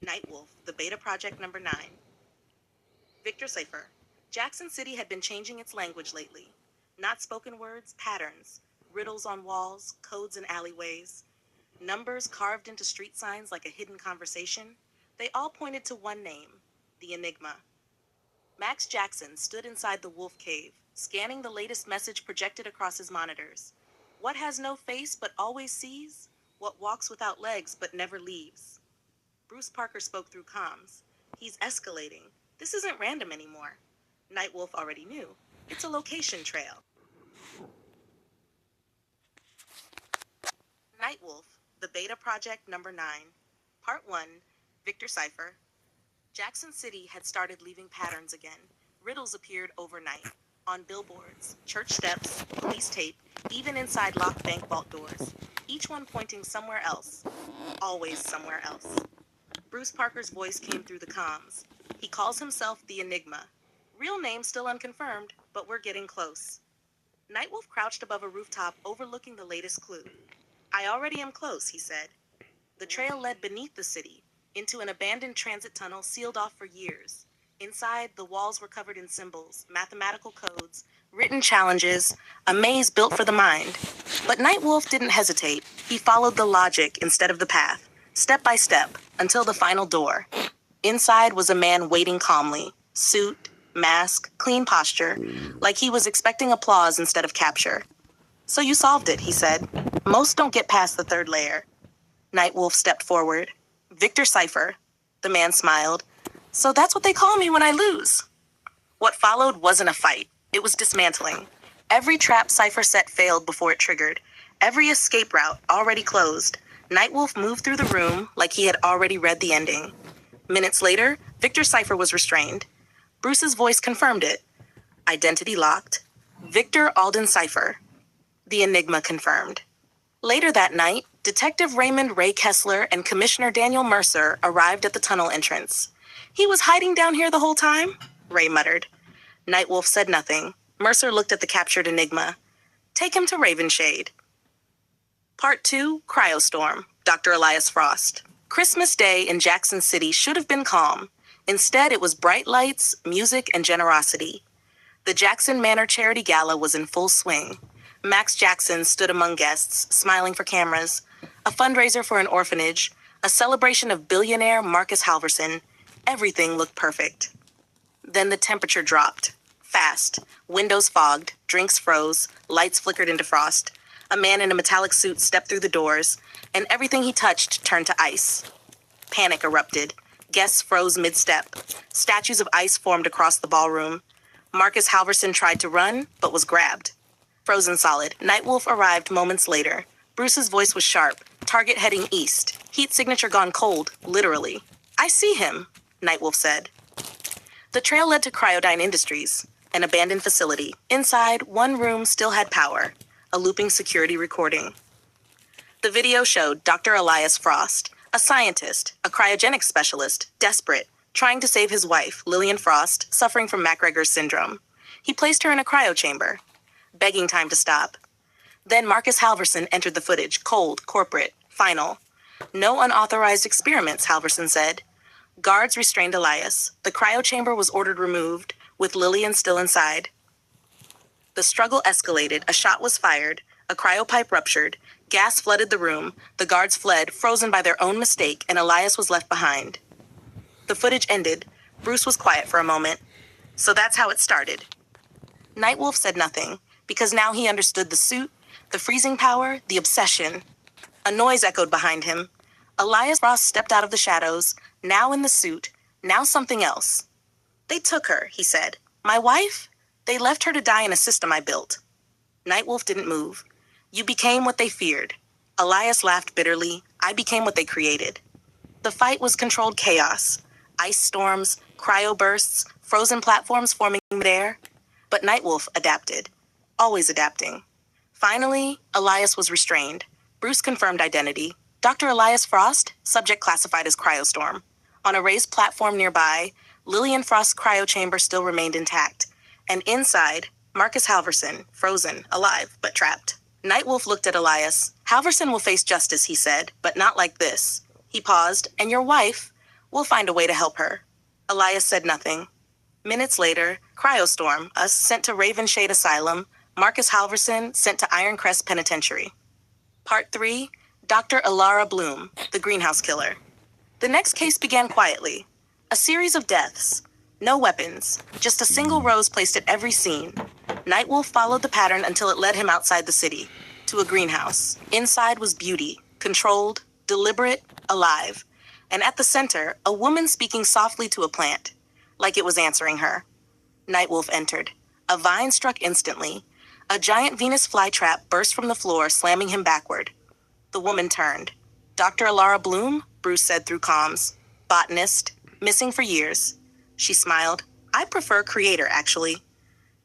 Nightwolf, the beta project number 9. Victor Cipher. Jackson City had been changing its language lately. Not spoken words, patterns. Riddles on walls, codes in alleyways. Numbers carved into street signs like a hidden conversation. They all pointed to one name, the Enigma. Max Jackson stood inside the wolf cave, scanning the latest message projected across his monitors. What has no face but always sees? What walks without legs but never leaves? Bruce Parker spoke through comms. He's escalating. This isn't random anymore. Nightwolf already knew. It's a location trail. Nightwolf, the beta project number 9. Part 1, Victor Cipher. Jackson City had started leaving patterns again. Riddles appeared overnight. On billboards, church steps, police tape, even inside locked bank vault doors. Each one pointing somewhere else. Always somewhere else. Bruce Parker's voice came through the comms. He calls himself the Enigma. Real name still unconfirmed, but we're getting close. Nightwolf crouched above a rooftop overlooking the latest clue. I already am close, he said. The trail led beneath the city, into an abandoned transit tunnel sealed off for years. Inside, the walls were covered in symbols, mathematical codes, written challenges, a maze built for the mind. But Nightwolf didn't hesitate. He followed the logic instead of the path, step by step, until the final door. Inside was a man waiting calmly, suit, mask, clean posture, like he was expecting applause instead of capture. So you solved it, he said. Most don't get past the third layer. Nightwolf stepped forward. Victor Cipher. The man smiled. So that's what they call me when I lose. What followed wasn't a fight. It was dismantling. Every trap Cipher set failed before it triggered. Every escape route already closed. Nightwolf moved through the room like he had already read the ending. Minutes later, Victor Cipher was restrained. Bruce's voice confirmed it. Identity locked. Victor Alden Cipher. The Enigma confirmed. Later that night, Detective Raymond Ray Kessler and Commissioner Daniel Mercer arrived at the tunnel entrance. He was hiding down here the whole time? Ray muttered. Nightwolf said nothing. Mercer looked at the captured Enigma. Take him to Ravenshade. Part 2, Cryostorm, Dr. Elias Frost. Christmas Day in Jackson City should have been calm. Instead, it was bright lights, music, and generosity. The Jackson Manor Charity Gala was in full swing. Max Jackson stood among guests, smiling for cameras. A fundraiser for an orphanage, a celebration of billionaire Marcus Halverson. Everything looked perfect. Then the temperature dropped. Fast. Windows fogged, drinks froze, lights flickered into frost. A man in a metallic suit stepped through the doors, and everything he touched turned to ice. Panic erupted. Guests froze mid-step. Statues of ice formed across the ballroom. Marcus Halverson tried to run, but was grabbed. Frozen solid, Nightwolf arrived moments later. Bruce's voice was sharp. Target heading east. Heat signature gone cold, literally. I see him, Nightwolf said. The trail led to Cryodyne Industries, an abandoned facility. Inside, one room still had power, a looping security recording. The video showed Dr. Elias Frost, a scientist, a cryogenics specialist, desperate, trying to save his wife, Lillian Frost, suffering from MacGregor's syndrome. He placed her in a cryo chamber, begging time to stop. Then Marcus Halverson entered the footage, cold, corporate, final. No unauthorized experiments, Halverson said. Guards restrained Elias. The cryo chamber was ordered removed, with Lillian still inside. The struggle escalated. A shot was fired. A cryopipe ruptured. Gas flooded the room. The guards fled, frozen by their own mistake, and Elias was left behind. The footage ended. Bruce was quiet for a moment. So that's how it started. Nightwolf said nothing, because now he understood the suit, the freezing power, the obsession. A noise echoed behind him. Elias Frost stepped out of the shadows, now in the suit, now something else. They took her, he said. My wife? They left her to die in a system I built. Nightwolf didn't move. You became what they feared. Elias laughed bitterly. I became what they created. The fight was controlled chaos. Ice storms, cryobursts, frozen platforms forming midair. But Nightwolf adapted. Always adapting. Finally, Elias was restrained. Bruce confirmed identity. Dr. Elias Frost, subject classified as Cryostorm. On a raised platform nearby, Lillian Frost's cryo chamber still remained intact. And inside, Marcus Halverson, frozen, alive, but trapped. Nightwolf looked at Elias. Halverson will face justice, he said, but not like this. He paused. And your wife? We'll find a way to help her. Elias said nothing. Minutes later, Cryostorm, us sent to Ravenshade Asylum, Marcus Halverson sent to Ironcrest Penitentiary. Part 3, Dr. Alara Bloom, the greenhouse killer. The next case began quietly. A series of deaths. No weapons, just a single rose placed at every scene. Nightwolf followed the pattern until it led him outside the city, to a greenhouse. Inside was beauty, controlled, deliberate, alive. And at the center, a woman speaking softly to a plant, like it was answering her. Nightwolf entered. A vine struck instantly. A giant Venus flytrap burst from the floor, slamming him backward. The woman turned. Dr. Alara Bloom, Bruce said through comms. Botanist, missing for years. She smiled. I prefer creator, actually.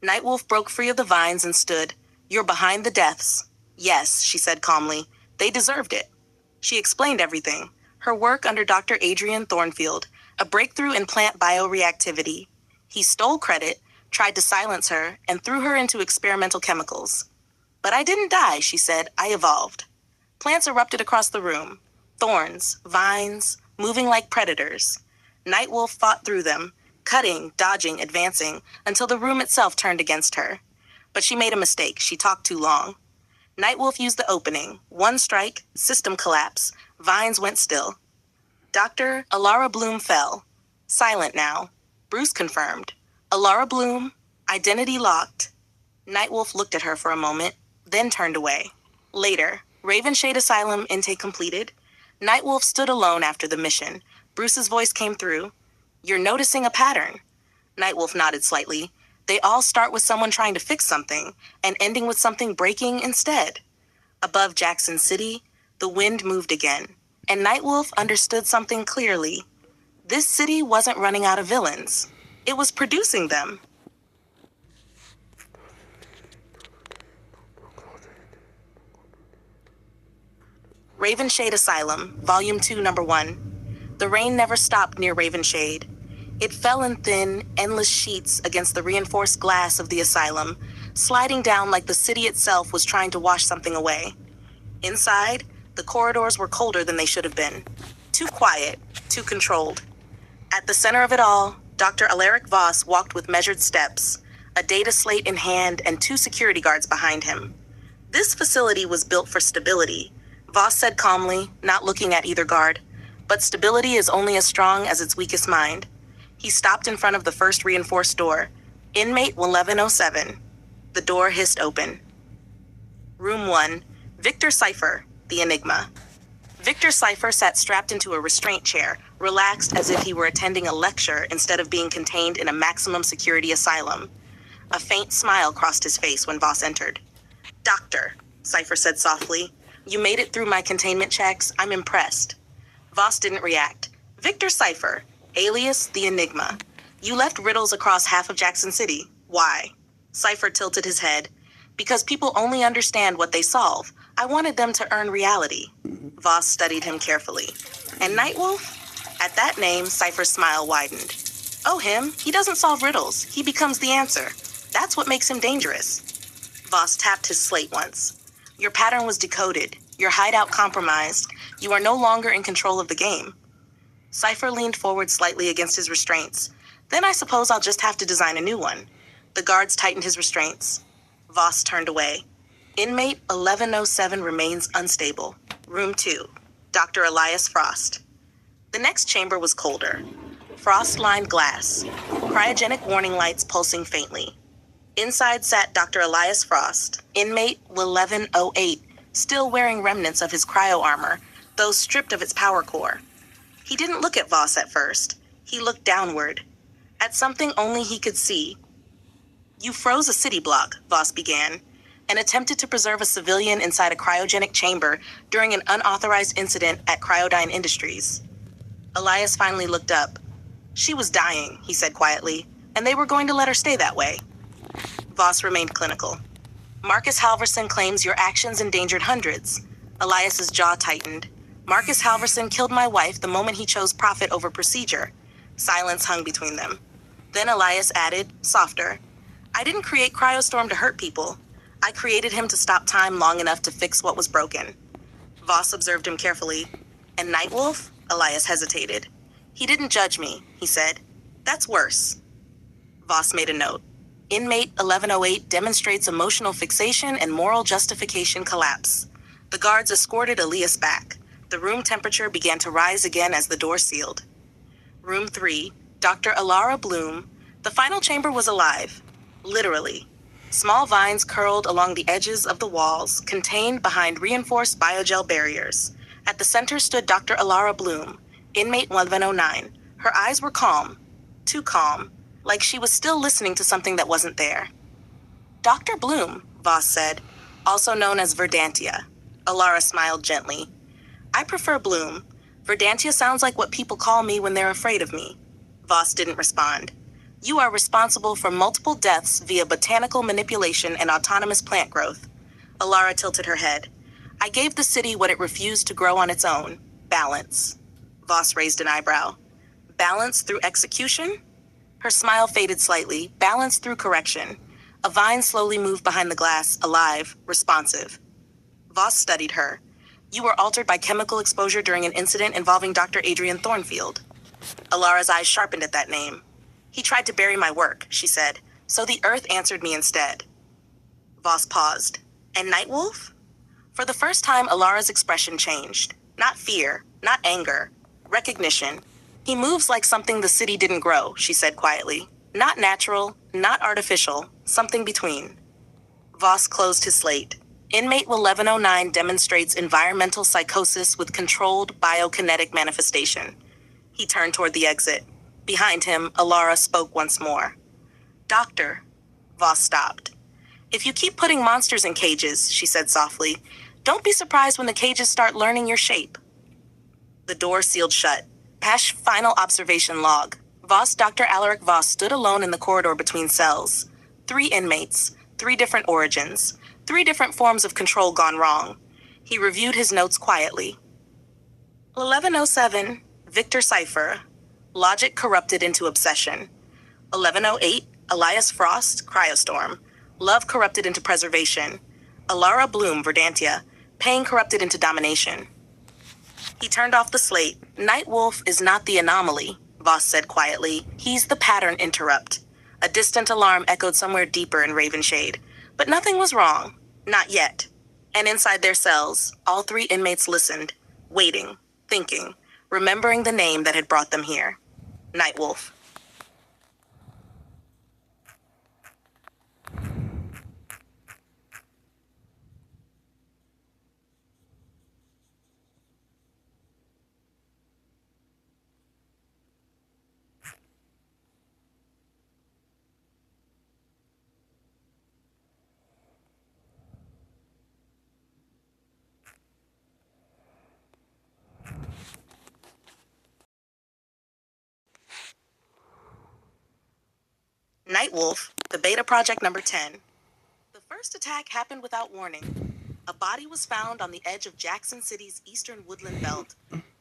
Nightwolf broke free of the vines and stood. You're behind the deaths. Yes, she said calmly. They deserved it. She explained everything. Her work under Dr. Adrian Thornfield, a breakthrough in plant bioreactivity. He stole credit, tried to silence her, and threw her into experimental chemicals. But I didn't die, she said. I evolved. Plants erupted across the room. Thorns, vines, moving like predators. Nightwolf fought through them, cutting, dodging, advancing, until the room itself turned against her. But she made a mistake. She talked too long. Nightwolf used the opening. One strike, system collapse. Vines went still. Dr. Alara Bloom fell. Silent now. Bruce confirmed. Alara Bloom, identity locked. Nightwolf looked at her for a moment, then turned away. Later, Ravenshade Asylum intake completed. Nightwolf stood alone after the mission. Bruce's voice came through. You're noticing a pattern. Nightwolf nodded slightly. They all start with someone trying to fix something, and ending with something breaking instead. Above Jackson City, the wind moved again, and Nightwolf understood something clearly. This city wasn't running out of villains. It was producing them. Ravenshade Asylum, Volume 2, Number 1. The rain never stopped near Ravenshade. It fell in thin, endless sheets against the reinforced glass of the asylum, sliding down like the city itself was trying to wash something away. Inside, the corridors were colder than they should have been. Too quiet, too controlled. At the center of it all, Dr. Alaric Voss walked with measured steps, a data slate in hand and 2 security guards behind him. This facility was built for stability, Voss said calmly, not looking at either guard. But stability is only as strong as its weakest mind. He stopped in front of the first reinforced door. Inmate 1107. The door hissed open. Room 1. Victor Cipher, the Enigma. Victor Cipher sat strapped into a restraint chair, relaxed as if he were attending a lecture instead of being contained in a maximum security asylum. A faint smile crossed his face when Voss entered. Doctor, Cipher said softly, you made it through my containment checks. I'm impressed. Voss didn't react. Victor Cipher, alias the Enigma. You left riddles across half of Jackson City. Why? Cipher tilted his head. Because people only understand what they solve. I wanted them to earn reality. Voss studied him carefully. And Nightwolf? At that name, Cipher's smile widened. Oh, him? He doesn't solve riddles. He becomes the answer. That's what makes him dangerous. Voss tapped his slate once. Your pattern was decoded. Your hideout compromised. You are no longer in control of the game. Cipher leaned forward slightly against his restraints. Then I suppose I'll just have to design a new one. The guards tightened his restraints. Voss turned away. Inmate 1107 remains unstable. Room 2. Dr. Elias Frost. The next chamber was colder. Frost-lined glass. Cryogenic warning lights pulsing faintly. Inside sat Dr. Elias Frost, inmate 1108, still wearing remnants of his cryo armor, though stripped of its power core. He didn't look at Voss at first. He looked downward, at something only he could see. You froze a city block, Voss began, and attempted to preserve a civilian inside a cryogenic chamber during an unauthorized incident at Cryodyne Industries. Elias finally looked up. She was dying, he said quietly, and they were going to let her stay that way. Voss remained clinical. Marcus Halverson claims your actions endangered hundreds. Elias's jaw tightened. Marcus Halverson killed my wife the moment he chose profit over procedure. Silence hung between them. Then Elias added, softer, I didn't create Cryostorm to hurt people. I created him to stop time long enough to fix what was broken. Voss observed him carefully. And Nightwolf? Elias hesitated. He didn't judge me, he said. That's worse. Voss made a note. Inmate 1108 demonstrates emotional fixation and moral justification collapse. The guards escorted Elias back. The room temperature began to rise again as the door sealed. Room 3, Dr. Alara Bloom. The final chamber was alive. Literally. Small vines curled along the edges of the walls, contained behind reinforced biogel barriers. At the center stood Dr. Alara Bloom, inmate 1109. Her eyes were calm. Too calm. Like she was still listening to something that wasn't there. Dr. Bloom, Voss said, also known as Verdantia. Alara smiled gently. I prefer Bloom. Verdantia sounds like what people call me when they're afraid of me. Voss didn't respond. You are responsible for multiple deaths via botanical manipulation and autonomous plant growth. Alara tilted her head. I gave the city what it refused to grow on its own. Balance. Voss raised an eyebrow. Balance through execution? Her smile faded slightly. Balance through correction. A vine slowly moved behind the glass, alive, responsive. Voss studied her. You were altered by chemical exposure during an incident involving Dr. Adrian Thornfield. Alara's eyes sharpened at that name. He tried to bury my work, she said, so the earth answered me instead. Voss paused. And Nightwolf? For the first time, Alara's expression changed. Not fear, not anger. Recognition. He moves like something the city didn't grow, she said quietly. Not natural, not artificial, something between. Voss closed his slate. Inmate 1109 demonstrates environmental psychosis with controlled biokinetic manifestation. He turned toward the exit. Behind him, Alara spoke once more. Doctor. Voss stopped. If you keep putting monsters in cages, she said softly, don't be surprised when the cages start learning your shape. The door sealed shut. Pash final observation log. Voss, Dr. Alaric Voss stood alone in the corridor between cells. 3 inmates, 3 different origins, 3 different forms of control gone wrong. He reviewed his notes quietly. 1107, Victor Cipher. Logic corrupted into obsession. 1108, Elias Frost, Cryostorm. Love corrupted into preservation. Alara Bloom, Verdantia. Pain corrupted into domination. He turned off the slate. Nightwolf is not the anomaly, Voss said quietly. He's the pattern interrupt. A distant alarm echoed somewhere deeper in Ravenshade. But nothing was wrong. Not yet. And inside their cells, all 3 inmates listened, waiting, thinking, remembering the name that had brought them here. Nightwolf. Nightwolf, the beta project number 10. The first attack happened without warning. A body was found on the edge of Jackson City's eastern woodland belt,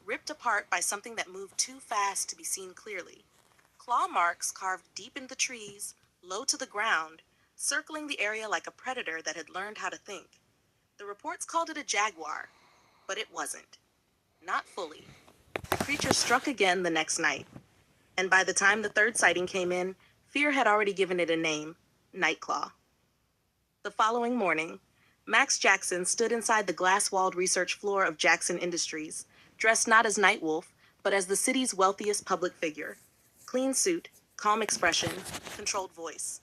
ripped apart by something that moved too fast to be seen clearly. Claw marks carved deep in the trees, low to the ground, circling the area like a predator that had learned how to think. The reports called it a jaguar, but it wasn't. Not fully. The creature struck again the next night. And by the time the 3rd sighting came in, fear had already given it a name, Nightclaw. The following morning, Max Jackson stood inside the glass-walled research floor of Jackson Industries, dressed not as Nightwolf, but as the city's wealthiest public figure. Clean suit, calm expression, controlled voice.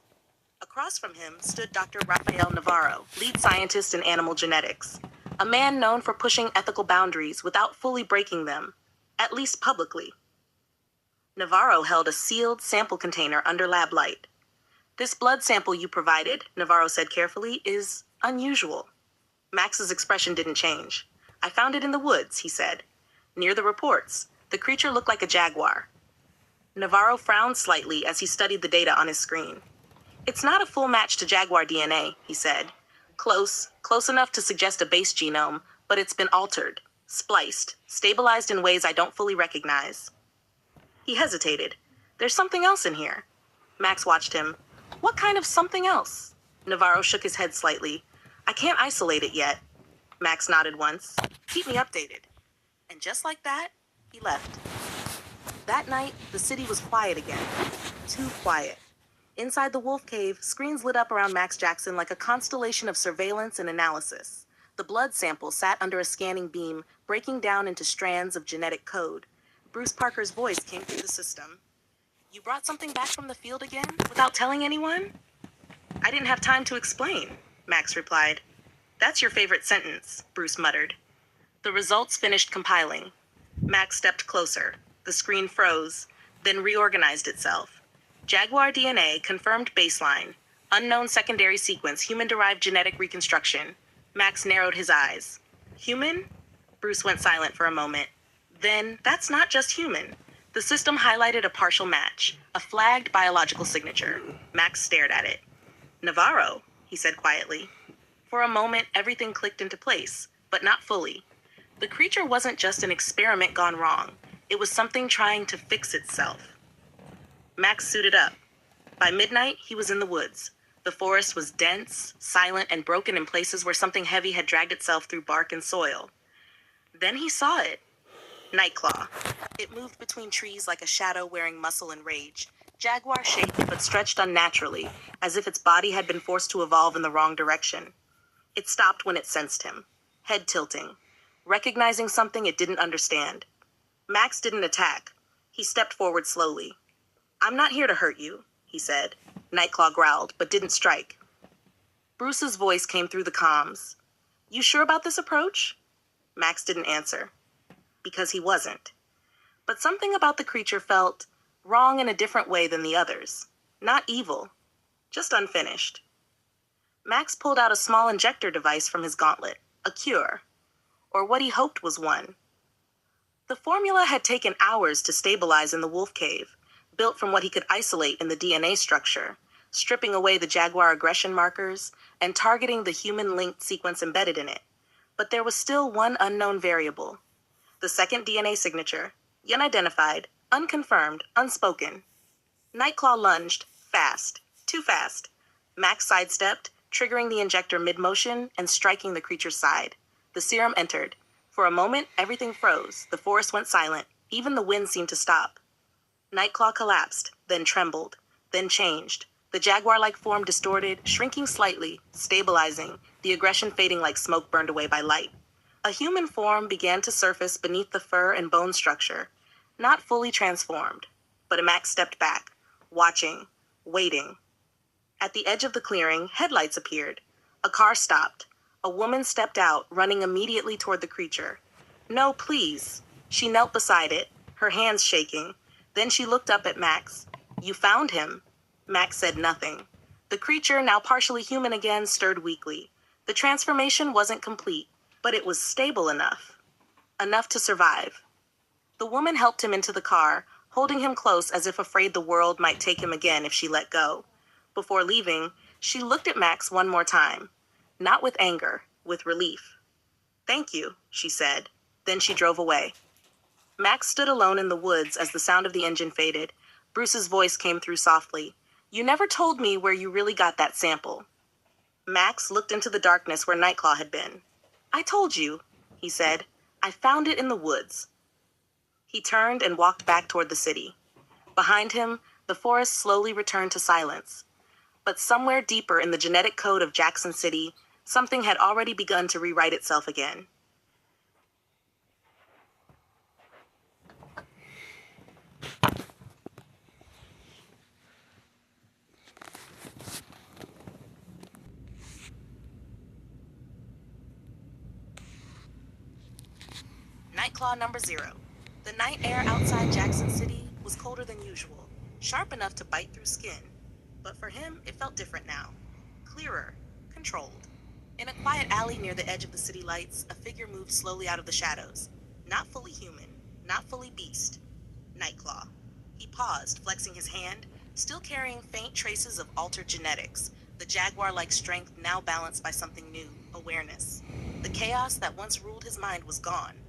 Across from him stood Dr. Rafael Navarro, lead scientist in animal genetics, a man known for pushing ethical boundaries without fully breaking them, at least publicly. Navarro held a sealed sample container under lab light. This blood sample you provided, Navarro said carefully, is unusual. Max's expression didn't change. I found it in the woods, he said. Near the reports, the creature looked like a jaguar. Navarro frowned slightly as he studied the data on his screen. It's not a full match to jaguar DNA, he said. Close enough to suggest a base genome, but it's been altered, spliced, stabilized in ways I don't fully recognize. He hesitated. There's something else in here. Max watched him. What kind of something else? Navarro shook his head slightly. I can't isolate it yet. Max nodded once. Keep me updated. And just like that, he left. That night, the city was quiet again. Too quiet. Inside the wolf cave, screens lit up around Max Jackson like a constellation of surveillance and analysis. The blood sample sat under a scanning beam, breaking down into strands of genetic code. Bruce Parker's voice came through the system. "You brought something back from the field again, without telling anyone?" "I didn't have time to explain," Max replied. "That's your favorite sentence," Bruce muttered. The results finished compiling. Max stepped closer. The screen froze, then reorganized itself. Jaguar DNA confirmed baseline. Unknown secondary sequence, human-derived genetic reconstruction. Max narrowed his eyes. "Human?" Bruce went silent for a moment. "Then, that's not just human." The system highlighted a partial match, a flagged biological signature. Max stared at it. "Navarro," he said quietly. For a moment, everything clicked into place, but not fully. The creature wasn't just an experiment gone wrong. It was something trying to fix itself. Max suited up. By midnight, he was in the woods. The forest was dense, silent, and broken in places where something heavy had dragged itself through bark and soil. Then he saw it. Nightclaw. It moved between trees like a shadow wearing muscle and rage. Jaguar-shaped but stretched unnaturally, as if its body had been forced to evolve in the wrong direction. It stopped when it sensed him, head tilting, recognizing something it didn't understand. Max didn't attack. He stepped forward slowly. "I'm not here to hurt you," he said. Nightclaw growled, but didn't strike. Bruce's voice came through the comms. "You sure about this approach?" Max didn't answer. Because he wasn't. But something about the creature felt wrong in a different way than the others. Not evil, just unfinished. Max pulled out a small injector device from his gauntlet, a cure, or what he hoped was one. The formula had taken hours to stabilize in the wolf cave, built from what he could isolate in the DNA structure, stripping away the Jaguar aggression markers and targeting the human-linked sequence embedded in it. But there was still one unknown variable. The second DNA signature, unidentified, unconfirmed, unspoken. Nightclaw lunged, fast, too fast. Max sidestepped, triggering the injector mid-motion and striking the creature's side. The serum entered. For a moment, everything froze. The forest went silent. Even the wind seemed to stop. Nightclaw collapsed, then trembled, then changed. The jaguar-like form distorted, shrinking slightly, stabilizing, the aggression fading like smoke burned away by light. A human form began to surface beneath the fur and bone structure, not fully transformed. But Max stepped back, watching, waiting. At the edge of the clearing, headlights appeared. A car stopped. A woman stepped out, running immediately toward the creature. "No, please." She knelt beside it, her hands shaking. Then she looked up at Max. "You found him." Max said nothing. The creature, now partially human again, stirred weakly. The transformation wasn't complete, but it was stable enough. Enough to survive. The woman helped him into the car, holding him close as if afraid the world might take him again if she let go. Before leaving, she looked at Max one more time. Not with anger, with relief. "Thank you," she said. Then she drove away. Max stood alone in the woods as the sound of the engine faded. Bruce's voice came through softly. "You never told me where you really got that sample." Max looked into the darkness where Nightclaw had been. "I told you," he said. "I found it in the woods." He turned and walked back toward the city. Behind him, the forest slowly returned to silence. But somewhere deeper in the genetic code of Jackson City, something had already begun to rewrite itself again. Nightclaw number 0. The night air outside Jackson City was colder than usual, sharp enough to bite through skin. But for him, it felt different now. Clearer, controlled. In a quiet alley near the edge of the city lights, a figure moved slowly out of the shadows. Not fully human, not fully beast. Nightclaw. He paused, flexing his hand, still carrying faint traces of altered genetics, the jaguar-like strength now balanced by something new, awareness. The chaos that once ruled his mind was gone.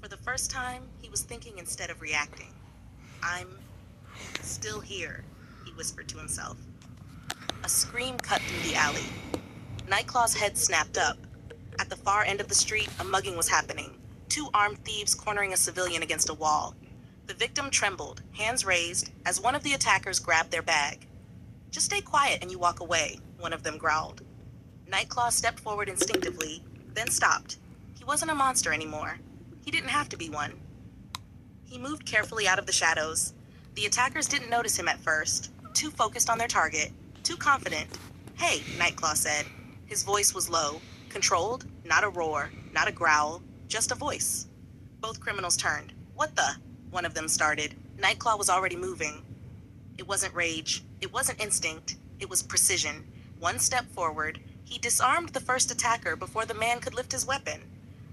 For the first time, he was thinking instead of reacting. "I'm still here," he whispered to himself. A scream cut through the alley. Nightclaw's head snapped up. At the far end of the street, a mugging was happening. 2 armed thieves cornering a civilian against a wall. The victim trembled, hands raised, as one of the attackers grabbed their bag. "Just stay quiet and you walk away," one of them growled. Nightclaw stepped forward instinctively, then stopped. He wasn't a monster anymore. He didn't have to be one. He moved carefully out of the shadows. The attackers didn't notice him at first, too focused on their target, too confident. "Hey," Nightclaw said. His voice was low, controlled, not a roar, not a growl, just a voice. Both criminals turned. "What the?" one of them started. Nightclaw was already moving. It wasn't rage. It wasn't instinct. It was precision. One step forward, he disarmed the first attacker before the man could lift his weapon.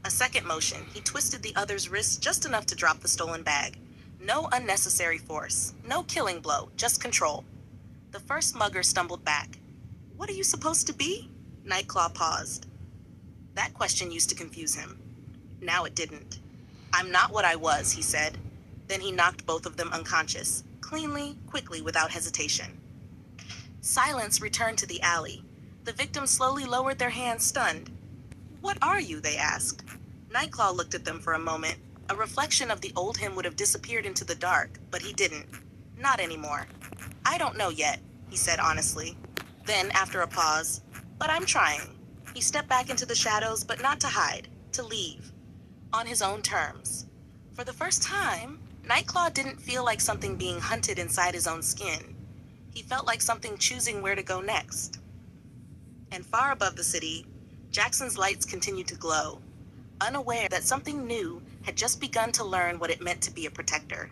A second motion, he twisted the other's wrist just enough to drop the stolen bag. No unnecessary force. No killing blow, just control. The first mugger stumbled back. "What are you supposed to be?" Nightclaw paused. That question used to confuse him. Now it didn't. "I'm not what I was," he said. Then he knocked both of them unconscious, cleanly, quickly, without hesitation. Silence returned to the alley. The victims slowly lowered their hands, stunned. "What are you?" they asked. Nightclaw looked at them for a moment. A reflection of the old him would have disappeared into the dark, but he didn't. Not anymore. "I don't know yet," he said honestly. Then, after a pause, "But I'm trying." He stepped back into the shadows, but not to hide, to leave. On his own terms. For the first time, Nightclaw didn't feel like something being hunted inside his own skin. He felt like something choosing where to go next. And far above the city, Jackson's lights continued to glow, unaware that something new had just begun to learn what it meant to be a protector.